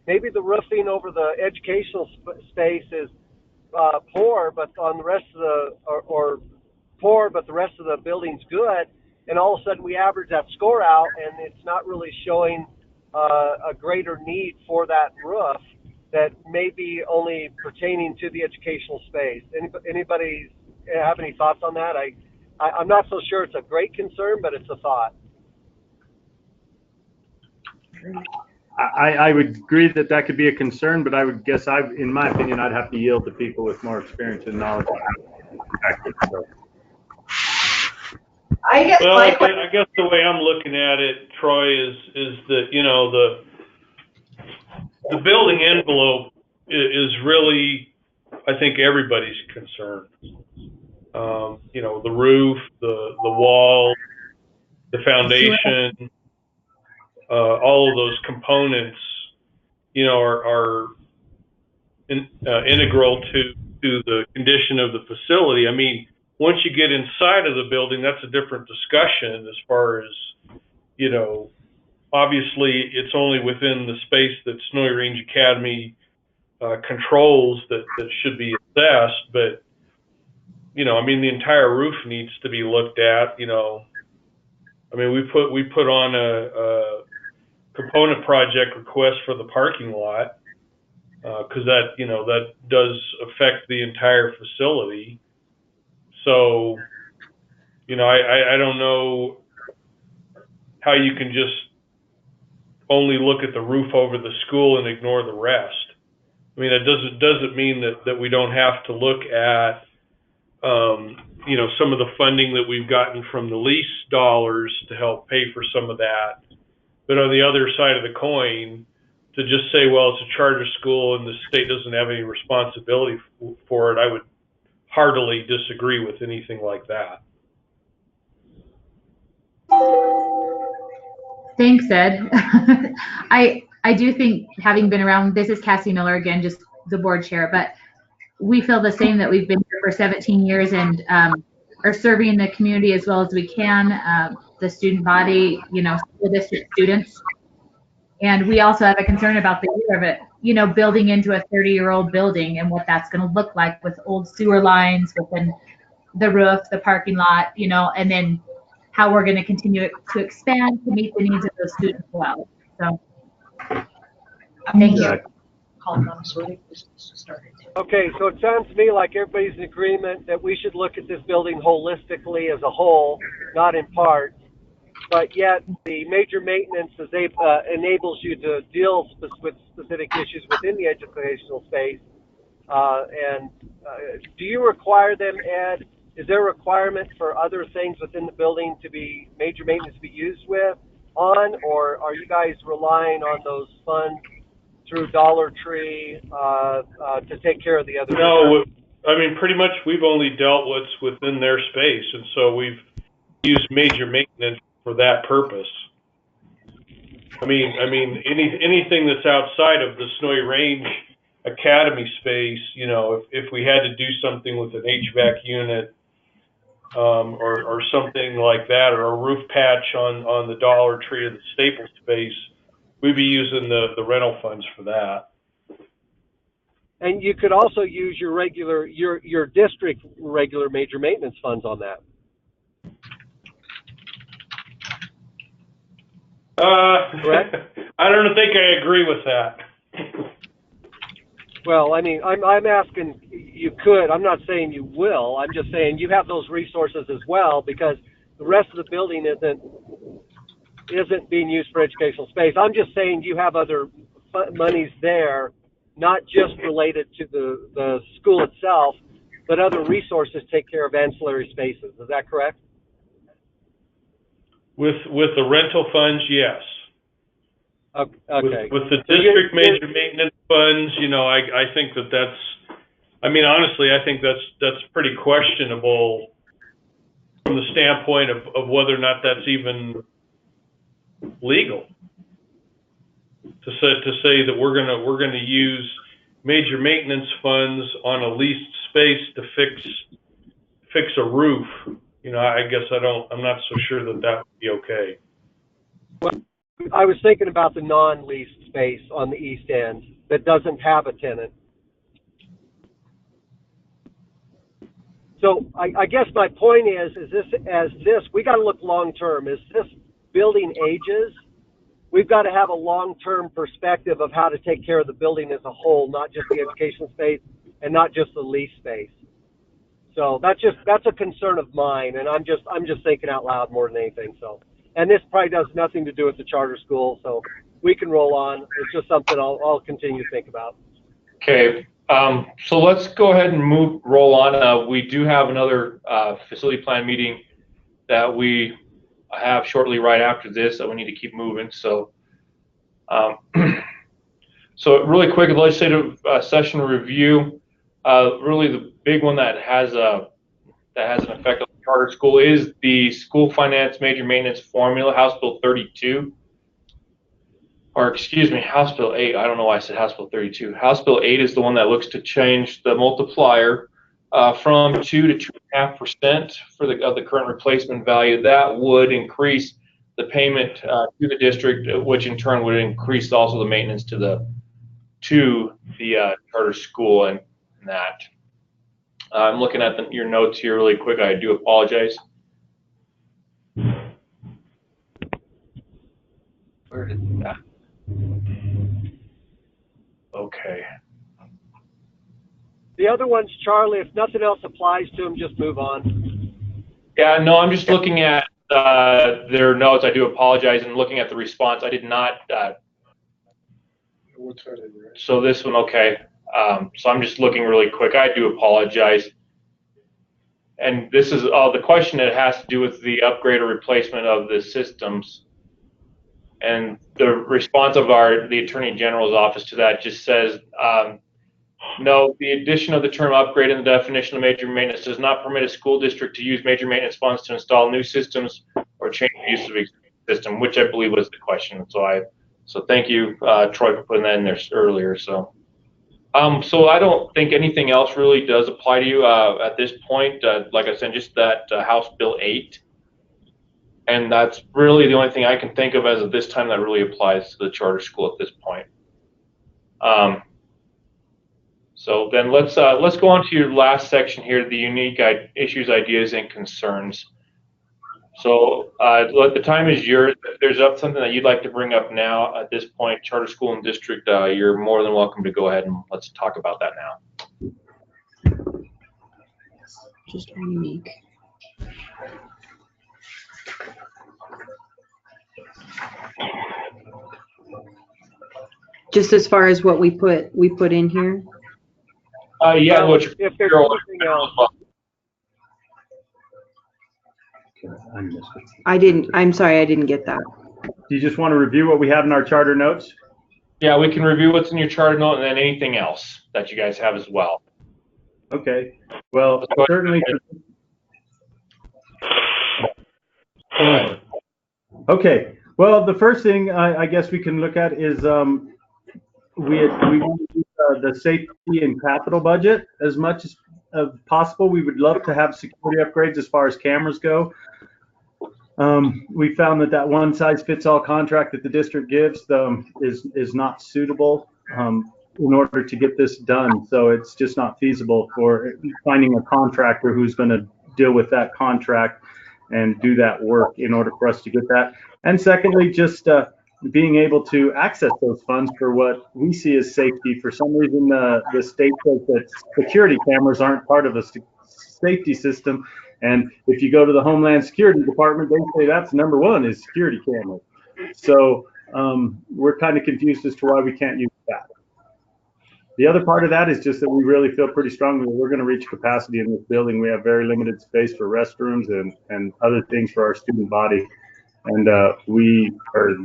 [SPEAKER 6] Maybe the roofing over the educational space is poor, but on the rest of or poor, but the rest of the building's good. And all of a sudden we average that score out, and it's not really showing a greater need for that roof that may be only pertaining to the educational space. Anybody have any thoughts on that? I'm not so sure it's a great concern, but it's a thought.
[SPEAKER 11] I would agree that could be a concern, but I would guess in my opinion, I'd have to yield to people with more experience and knowledge. So.
[SPEAKER 3] I guess
[SPEAKER 7] the way I'm looking at it, Troy, is that the building envelope is really, I think, everybody's concern. The roof, the wall, the foundation, all of those components, are integral to the condition of the facility. I mean, once you get inside of the building, that's a different discussion as far as, obviously it's only within the space that Snowy Range Academy controls that should be assessed. But, you know, I mean, the entire roof needs to be looked at, you know. I mean, we put on a component project request for the parking lot, because that, you know, that does affect the entire facility. So, you know, I don't know how you can just only look at the roof over the school and ignore the rest. I mean, that doesn't mean that we don't have to look at, you know, some of the funding that we've gotten from the lease dollars to help pay for some of that. But on the other side of the coin, to just say, well, it's a charter school and the state doesn't have any responsibility for it, I would heartily disagree with anything like that.
[SPEAKER 10] Thanks, Ed. I do think, having been around, this is Cassie Miller again, just the board chair, but we feel the same, that we've been here for 17 years and are serving the community as well as we can, the student body, you know, school district students. And we also have a concern about the year of it, you know, building into a 30-year-old building and what that's going to look like with old sewer lines within the roof, the parking lot, you know, and then how we're going to continue to expand to meet the needs of those students well. So, thank you.
[SPEAKER 6] Okay, so it sounds to me like everybody's in agreement that we should look at this building holistically as a whole, not in parts. But yet the major maintenance enables you to deal with specific issues within the educational space. Do you require them, Ed? Is there a requirement for other things within the building to be major maintenance to be used on, or are you guys relying on those funds through Dollar Tree to take care of the other?
[SPEAKER 7] No, I mean, pretty much we've only dealt within their space, and so we've used major maintenance for that purpose. I mean, anything that's outside of the Snowy Range Academy space, you know, if we had to do something with an HVAC unit, or something like that, or a roof patch on the Dollar Tree or the Staples space, we'd be using the rental funds for that.
[SPEAKER 6] And you could also use your district regular major maintenance funds on that. Correct?
[SPEAKER 7] I don't think I agree with that.
[SPEAKER 6] Well, I mean, I'm asking, you could. I'm not saying you will. I'm just saying you have those resources as well, because the rest of the building isn't being used for educational space. I'm just saying you have other monies there, not just related to the school itself, but other resources take care of ancillary spaces. Is that correct?
[SPEAKER 7] With the rental funds, yes.
[SPEAKER 6] Okay.
[SPEAKER 7] With the district major maintenance funds, you know, I think that's, I mean, honestly, I think that's pretty questionable from the standpoint of whether or not that's even legal. To say that we're gonna use major maintenance funds on a leased space to fix a roof, you know, I guess I'm not so sure that would be okay.
[SPEAKER 6] Well, I was thinking about the non-leased space on the east end that doesn't have a tenant. So I guess my point is we got to look long term. As this building ages, we've got to have a long-term perspective of how to take care of the building as a whole, not just the education space and not just the lease space. So that's a concern of mine, and I'm just thinking out loud more than anything. So, and this probably does nothing to do with the charter school, so we can roll on. It's just something I'll continue to think about.
[SPEAKER 2] Okay, so let's go ahead and roll on. We do have another facility plan meeting that we have shortly right after this that we need to keep moving. So, so really quick, legislative session review. Really, the big one that has an effect on the charter school is the school finance major maintenance formula, House Bill 32. Or excuse me, House Bill 8. I don't know why I said House Bill 32. House Bill 8 is the one that looks to change the multiplier from 2 to 2.5% for the current replacement value. That would increase the payment to the district, which in turn would increase also the maintenance to the charter school and that. I'm looking at your notes here really quick. I do apologize. Where did that? Okay.
[SPEAKER 6] The other ones, Charlie, if nothing else applies to them, just move on.
[SPEAKER 2] Yeah, no, I'm just looking at their notes. I do apologize. And looking at the response, I did not. So this one, okay. So I'm just looking really quick. I do apologize. And this is the question that has to do with the upgrade or replacement of the systems. And the response of the Attorney General's office to that just says, no, the addition of the term upgrade in the definition of major maintenance does not permit a school district to use major maintenance funds to install new systems or change the use of existing system, which I believe was the question. So thank you, Troy, for putting that in there earlier. So I don't think anything else really does apply to you at this point. Like I said, just that House Bill 8. And that's really the only thing I can think of as of this time that really applies to the charter school at this point. So then let's go on to your last section here, the unique issues, ideas, and concerns. So the time is yours. If there's something that you'd like to bring up now at this point, charter school and district, you're more than welcome to go ahead and let's talk about that now.
[SPEAKER 9] Just unique. Just as far as what we put in here.
[SPEAKER 2] Yeah,
[SPEAKER 6] well, if there's anything else.
[SPEAKER 9] I'm sorry, I didn't get that.
[SPEAKER 11] Do you just want to review what we have in our charter notes?
[SPEAKER 2] Yeah, we can review what's in your charter note and then anything else that you guys have as well.
[SPEAKER 11] Okay. Well, certainly. Okay. Well, the first thing I guess we can look at is we want to use the safety and capital budget as much as possible. We would love to have security upgrades as far as cameras go. We found that one size fits all contract that the district gives is not suitable in order to get this done. So it's just not feasible for finding a contractor who's going to deal with that contract and do that work in order for us to get that. And secondly, just being able to access those funds for what we see as safety. For some reason, the state says that security cameras aren't part of a safety system. And if you go to the Homeland Security Department, they say that's number one is security cameras. So we're kind of confused as to why we can't use that. The other part of that is just that we really feel pretty strongly that we're going to reach capacity in this building. We have very limited space for restrooms and other things for our student body. And we are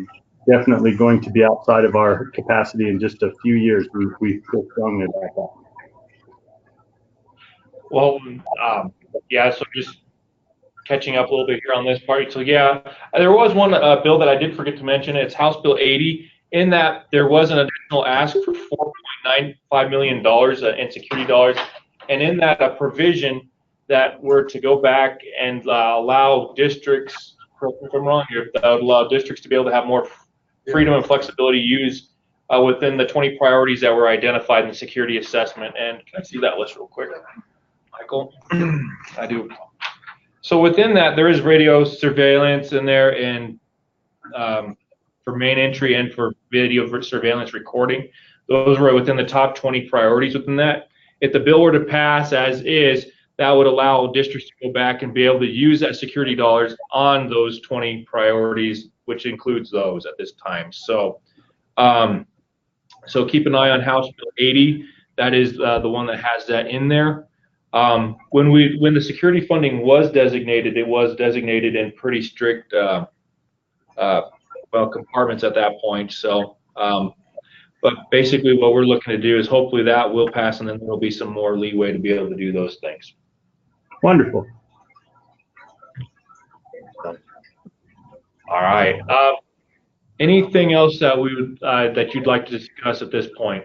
[SPEAKER 11] definitely going to be outside of our capacity in just a few years. We feel strongly about that.
[SPEAKER 2] Well, yeah, so just catching up a little bit here on this part. So yeah, there was one bill that I did forget to mention. It's House Bill 80. In that, there was an additional ask for $4.95 million in security dollars. And in that, a provision that were to go back and allow districts, if I'm wrong here, that would allow districts to be able to have more freedom and flexibility used within the 20 priorities that were identified in the security assessment. And can I see that list real quick, Michael? I do. So within that, there is radio surveillance in there and for main entry and for video surveillance recording. Those were within the top 20 priorities within that. If the bill were to pass as is, that would allow districts to go back and be able to use that security dollars on those 20 priorities, which includes those at this time. So, so keep an eye on House Bill 80. That is the one that has that in there. When the security funding was designated, it was designated in pretty strict compartments at that point. So, but basically what we're looking to do is hopefully that will pass and then there'll be some more leeway to be able to do those things.
[SPEAKER 11] Wonderful.
[SPEAKER 2] All right. Anything else that we would, that you'd like to discuss at this point?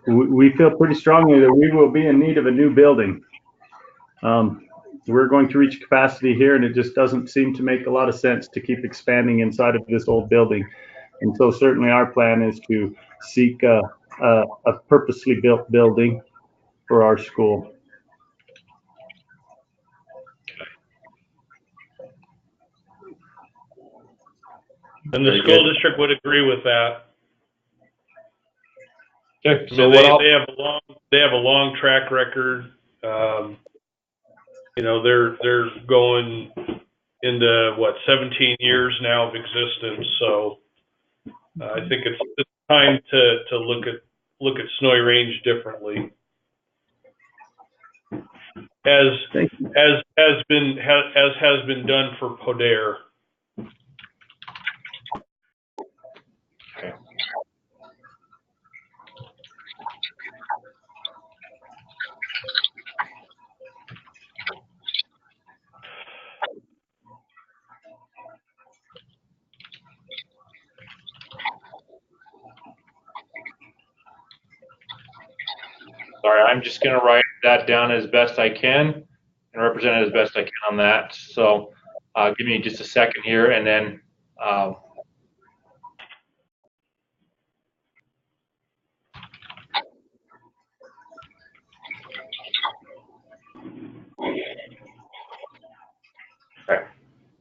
[SPEAKER 11] We feel pretty strongly that we will be in need of a new building. We're going to reach capacity here, and it just doesn't seem to make a lot of sense to keep expanding inside of this old building. And so certainly our plan is to seek a purposely built building for our school.
[SPEAKER 7] And the school district would agree with that.
[SPEAKER 2] Okay,
[SPEAKER 7] I
[SPEAKER 2] so
[SPEAKER 7] mean,
[SPEAKER 2] what
[SPEAKER 7] they have a long track record. You know, they're going into what, 17 years now of existence. So I think it's time to look at Snowy Range differently. As has been done for Podair.
[SPEAKER 2] Sorry, I'm just going to write that down as best I can and represent it as best I can on that. So give me just a second here, and then okay.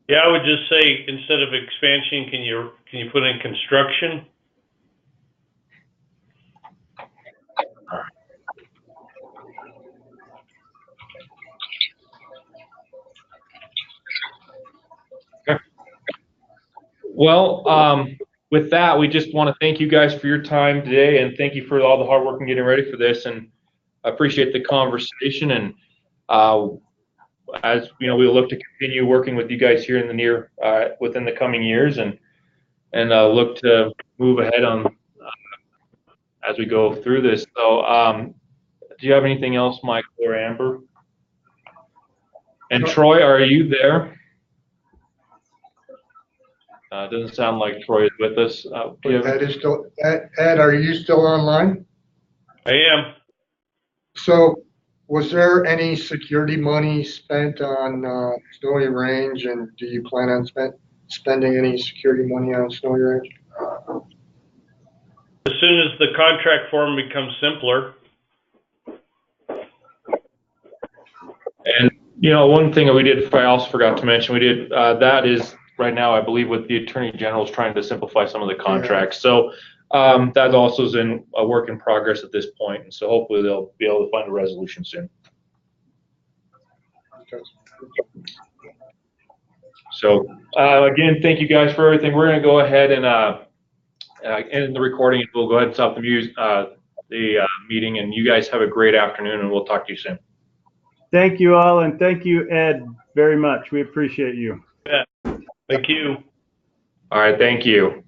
[SPEAKER 7] Yeah, I would just say instead of expansion, can you put in construction?
[SPEAKER 2] Well, with that, we just want to thank you guys for your time today, and thank you for all the hard work in getting ready for this. And I appreciate the conversation. And as you know, we'll look to continue working with you guys here in the within the coming years, and look to move ahead on as we go through this. So, do you have anything else, Michael or Amber? And Troy, are you there? Doesn't sound like Troy is with us.
[SPEAKER 5] Ed is still, Ed, are you still online?
[SPEAKER 7] I am.
[SPEAKER 5] So was there any security money spent on Snowy Range, and do you plan on spending any security money on Snowy Range?
[SPEAKER 7] As soon as the contract form becomes simpler.
[SPEAKER 2] And, you know, one thing that we did, I also forgot to mention, we did, that is right now, I believe, with the Attorney General is trying to simplify some of the contracts. So that also is in a work in progress at this point. And so hopefully they'll be able to find a resolution soon. So again, thank you guys for everything. We're going to go ahead and end the recording, and we'll go ahead and stop the meeting. And you guys have a great afternoon, and we'll talk to you soon.
[SPEAKER 11] Thank you all, and thank you, Ed, very much. We appreciate you.
[SPEAKER 7] Yeah. Thank you.
[SPEAKER 2] All right, thank you.